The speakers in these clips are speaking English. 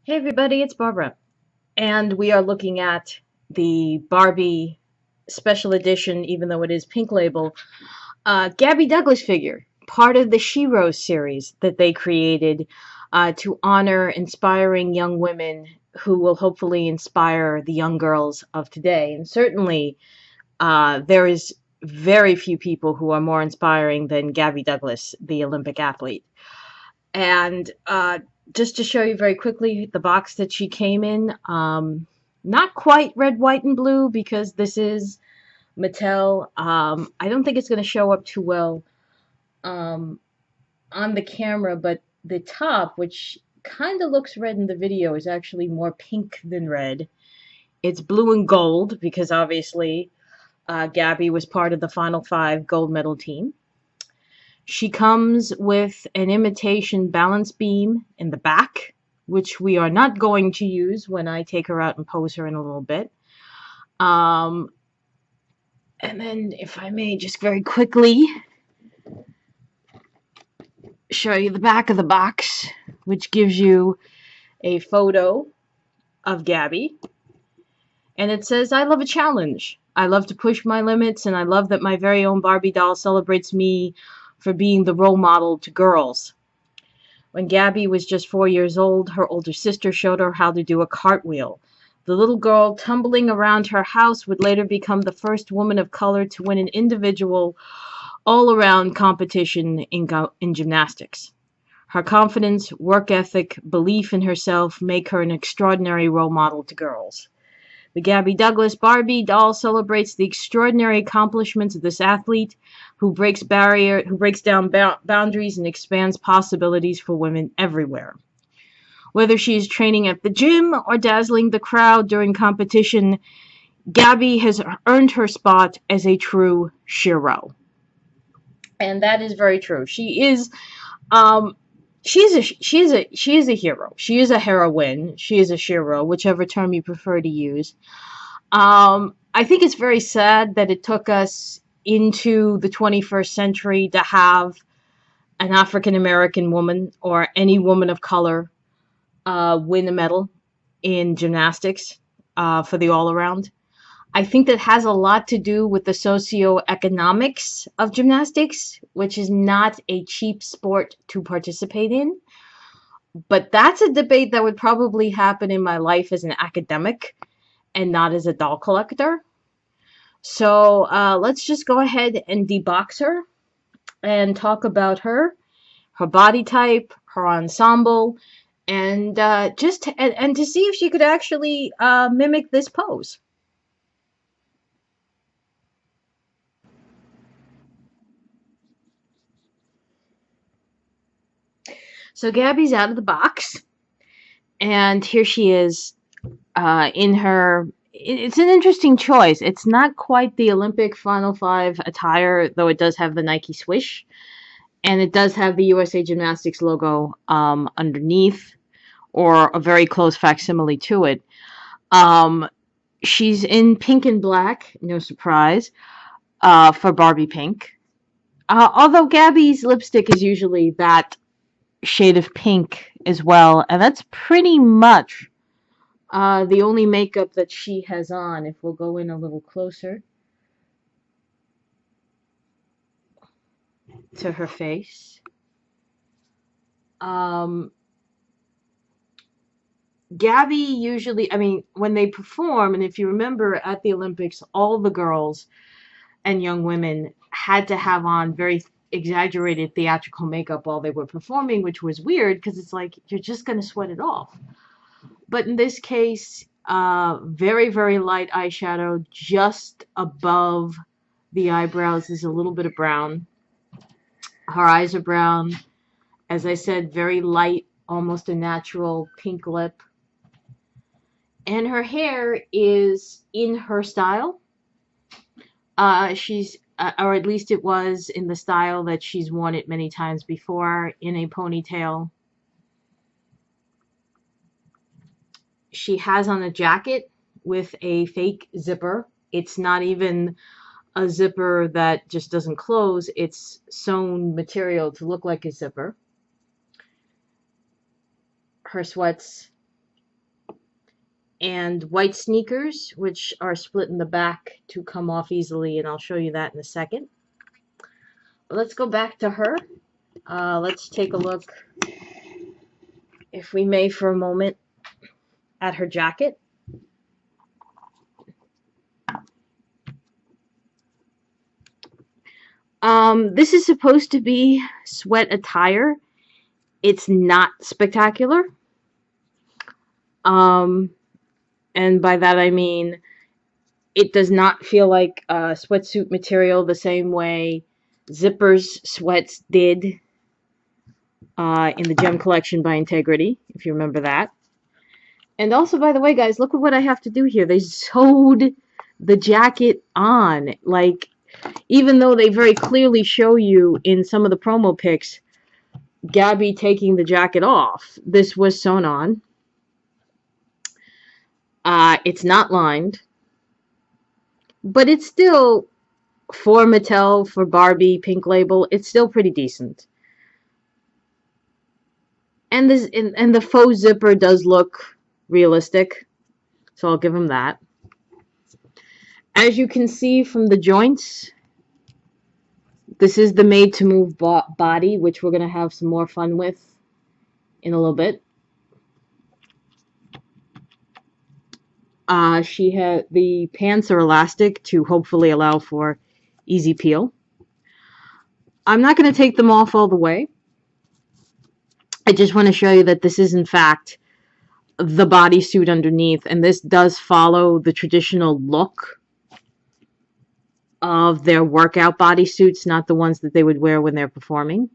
Hey everybody, it's Barbara, and we are looking at the Barbie special edition, even though it is pink label, Gabby Douglas figure, part of the SHEro series that they created to honor inspiring young women who will hopefully inspire the young girls of today. And certainly, there is very few people who are more inspiring than Gabby Douglas, the Olympic athlete. And just to show you very quickly the box that she came in, not quite red, white, and blue because this is Mattel. I don't think it's going to show up too well um, on the camera, but the top, which kind of looks red in the video, is actually more pink than red. It's blue and gold because obviously Gabby was part of the Final Five gold medal team. She comes with an imitation balance beam in the back, which we are not going to use when I take her out and pose her in a little bit. Um, and then, if I may, just very quickly show you the back of the box, which gives you a photo of Gabby. And it says, I love a challenge. I love to push my limits, and I love that my very own Barbie doll celebrates me for being the role model to girls. When Gabby was just 4 years old, her older sister showed her how to do a cartwheel. The little girl tumbling around her house would later become the first woman of color to win an individual all-around competition in gymnastics. Her confidence, work ethic, belief in herself make her an extraordinary role model to girls. The Gabby Douglas Barbie doll celebrates the extraordinary accomplishments of this athlete who breaks down boundaries and expands possibilities for women everywhere. Whether she is training at the gym or dazzling the crowd during competition, Gabby has earned her spot as a true SHEro. And that is very true. Um, she is a hero. She is a heroine. She is a SHEro, whichever term you prefer to use. I think it's very sad that it took us into the 21st century to have an African American woman or any woman of color win a medal in gymnastics for the all around. I think that has a lot to do with the socioeconomics of gymnastics, which is not a cheap sport to participate in. But that's a debate that would probably happen in my life as an academic and not as a doll collector. So let's just go ahead and debox her and talk about her body type, her ensemble, and and to see if she could actually mimic this pose. So Gabby's out of the box, and here she is in her. It's an interesting choice. It's not quite the Olympic Final Five attire, though it does have the Nike swish, and it does have the USA Gymnastics logo underneath, or a very close facsimile to it. Um, she's in pink and black, no surprise, for Barbie pink. Although Gabby's lipstick is usually that shade of pink as well, and that's pretty much the only makeup that she has on. If we'll go in a little closer to her face. Um, Gabby usually, I mean, when they perform, and if you remember at the Olympics, all the girls and young women had to have on very exaggerated theatrical makeup while they were performing, which was weird because it's like you're just going to sweat it off. But in this case, very, very light eyeshadow just above the eyebrows is a little bit of brown. Her eyes are brown. As I said, very light, almost a natural pink lip. And her hair is in her style. Or at least it was in the style that she's worn it many times before, in a ponytail. She has on a jacket with a fake zipper. It's not even a zipper that just doesn't close. It's sewn material to look like a zipper. Her sweats and white sneakers, which are split in the back to come off easily, and I'll show you that in a second. Let's go back to her. Let's take a look, if we may, for a moment, at her jacket. This is supposed to be sweat attire. It's not spectacular. And by that I mean it does not feel like sweatsuit material the same way Zipper's sweats did in the Gem Collection by Integrity, if you remember that. And also, by the way, guys, look at what I have to do here. They sewed the jacket on. Like, even though they very clearly show you in some of the promo pics Gabby taking the jacket off, this was sewn on. It's not lined, but it's still, for Mattel, for Barbie, Pink Label, it's still pretty decent. And the faux zipper does look realistic, so I'll give them that. As you can see from the joints, this is the made-to-move body, which we're going to have some more fun with in a little bit. The pants are elastic to hopefully allow for easy peel. I'm not going to take them off all the way. I just want to show you that this is in fact the bodysuit underneath, and this does follow the traditional look of their workout bodysuits, not the ones that they would wear when they're performing.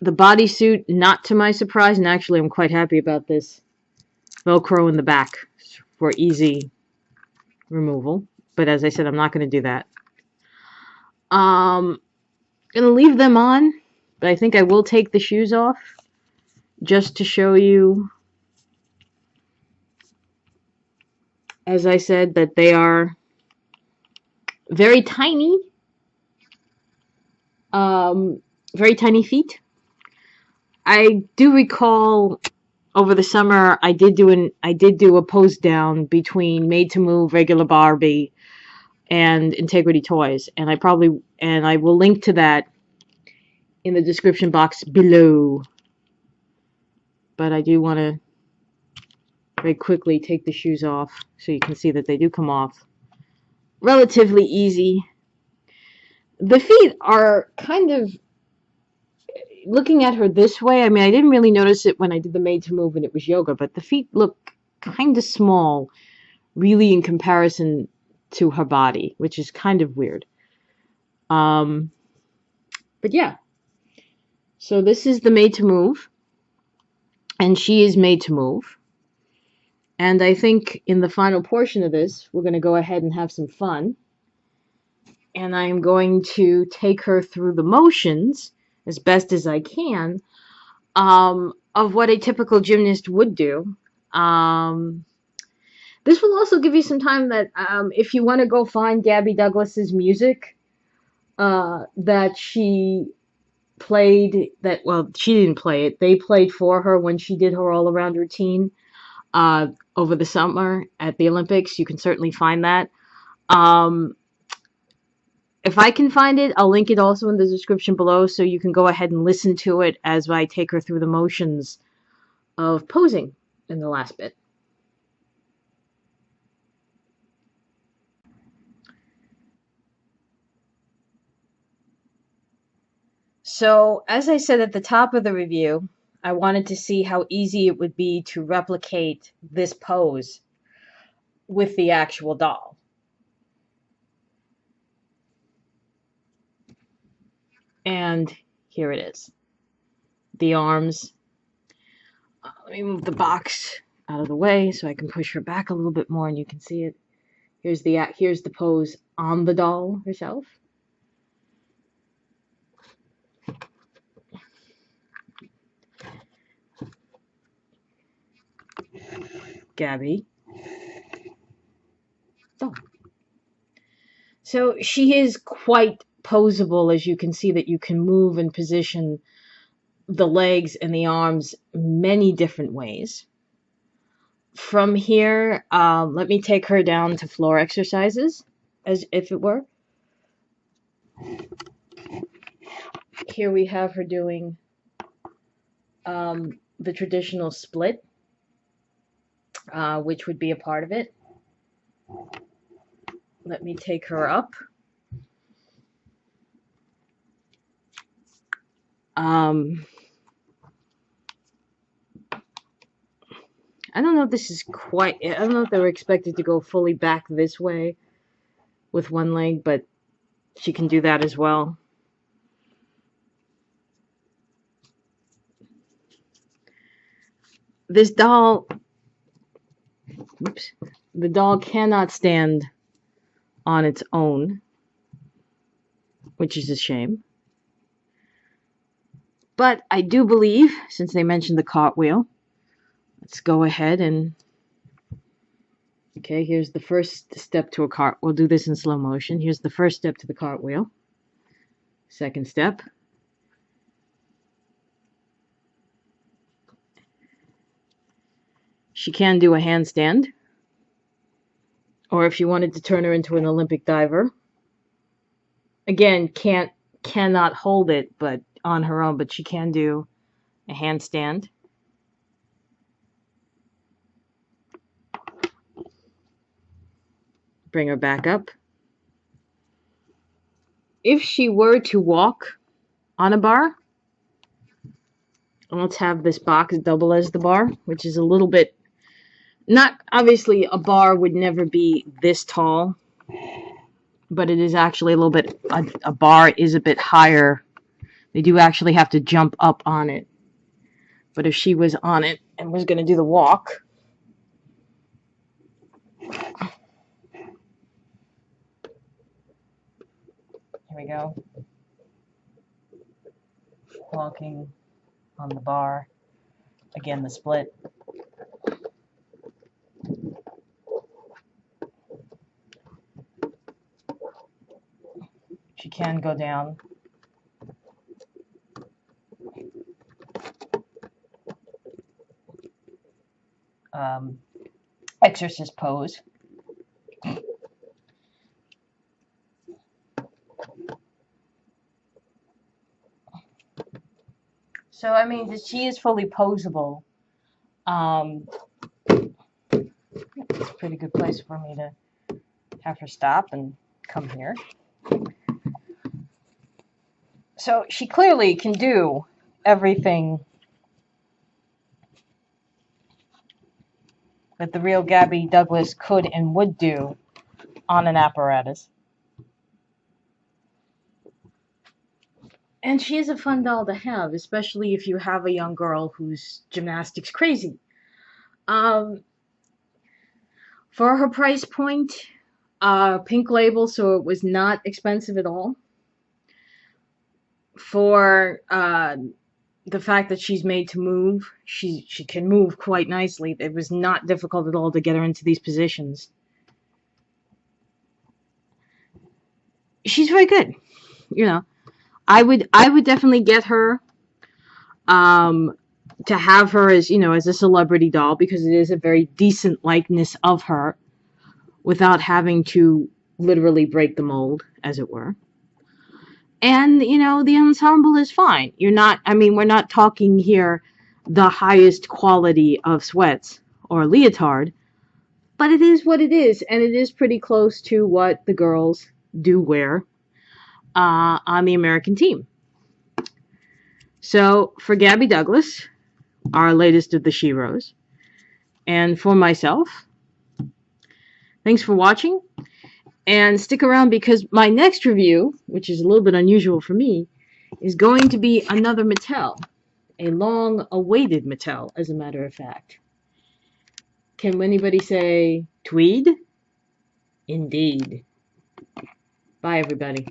The bodysuit, not to my surprise, and actually I'm quite happy about this, Velcro in the back for easy removal. But as I said, I'm not going to do that. I'm going to leave them on, but I think I will take the shoes off just to show you, as I said, that they are very tiny. Very tiny feet. I do recall over the summer I did do a pose down between Made to Move, regular Barbie, and Integrity Toys, and I will link to that in the description box below. But I do want to very quickly take the shoes off so you can see that they do come off relatively easy. The feet are kind of, looking at her this way, I mean, I didn't really notice it when I did the Made to Move and it was yoga, but the feet look kind of small, really, in comparison to her body, which is kind of weird. But yeah. So this is the Made to Move, and she is made to move. And I think in the final portion of this, we're going to go ahead and have some fun. And I'm going to take her through the motions as best as I can of what a typical gymnast would do. This will also give you some time that if you want to go find Gabby Douglas's music that she played, she didn't play it. They played for her when she did her all-around routine over the summer at the Olympics. You can certainly find that. If I can find it, I'll link it also in the description below so you can go ahead and listen to it as I take her through the motions of posing in the last bit. So, as I said at the top of the review, I wanted to see how easy it would be to replicate this pose with the actual doll. And here it is. The arms. Let me move the box out of the way so I can push her back a little bit more and you can see it. Here's the pose on the doll herself. Gabby. Oh. So she is quite posable, as you can see that you can move and position the legs and the arms many different ways. From here, let me take her down to floor exercises, as if it were. Here we have her doing the traditional split, which would be a part of it. Let me take her up. I don't know if this is quite, I don't know if they were expected to go fully back this way with one leg, but she can do that as well. This doll, oops, the doll cannot stand on its own, which is a shame. But I do believe, since they mentioned the cartwheel, let's go ahead and, okay, here's the first step to a cart. We'll do this in slow motion. Here's the first step to the cartwheel. Second step. She can do a handstand. Or if you wanted to turn her into an Olympic diver. Again, cannot hold it but on her own, but she can do a handstand. Bring her back up. If she were to walk on a bar, let's have this box double as the bar, which is a little bit, not obviously a bar would never be this tall, but it is actually a little bit, a bar is a bit higher. They do actually have to jump up on it. But if she was on it and was going to do the walk, here we go. Walking on the bar. Again, the split. She can go down. Exorcist pose. So, I mean, she is fully posable. It's a pretty good place for me to have her stop and come here. So, she clearly can do everything that the real Gabby Douglas could and would do on an apparatus. And she is a fun doll to have, especially if you have a young girl who's gymnastics crazy. For her price point, pink label, so it was not expensive at all. For the fact that she's made to move, she can move quite nicely. It was not difficult at all to get her into these positions. She's very good, you know. I would definitely get her to have her as, you know, as a celebrity doll, because it is a very decent likeness of her without having to literally break the mold, as it were. And, you know, the ensemble is fine. You're not, I mean, we're not talking here the highest quality of sweats or leotard, but it is what it is, and it is pretty close to what the girls do wear on the American team. So for Gabby Douglas, our latest of the SHEros, and for myself, thanks for watching, and stick around because my next review, which is a little bit unusual for me, is going to be another Mattel, a long-awaited Mattel, as a matter of fact. Can anybody say Tweed? Indeed. Bye, everybody.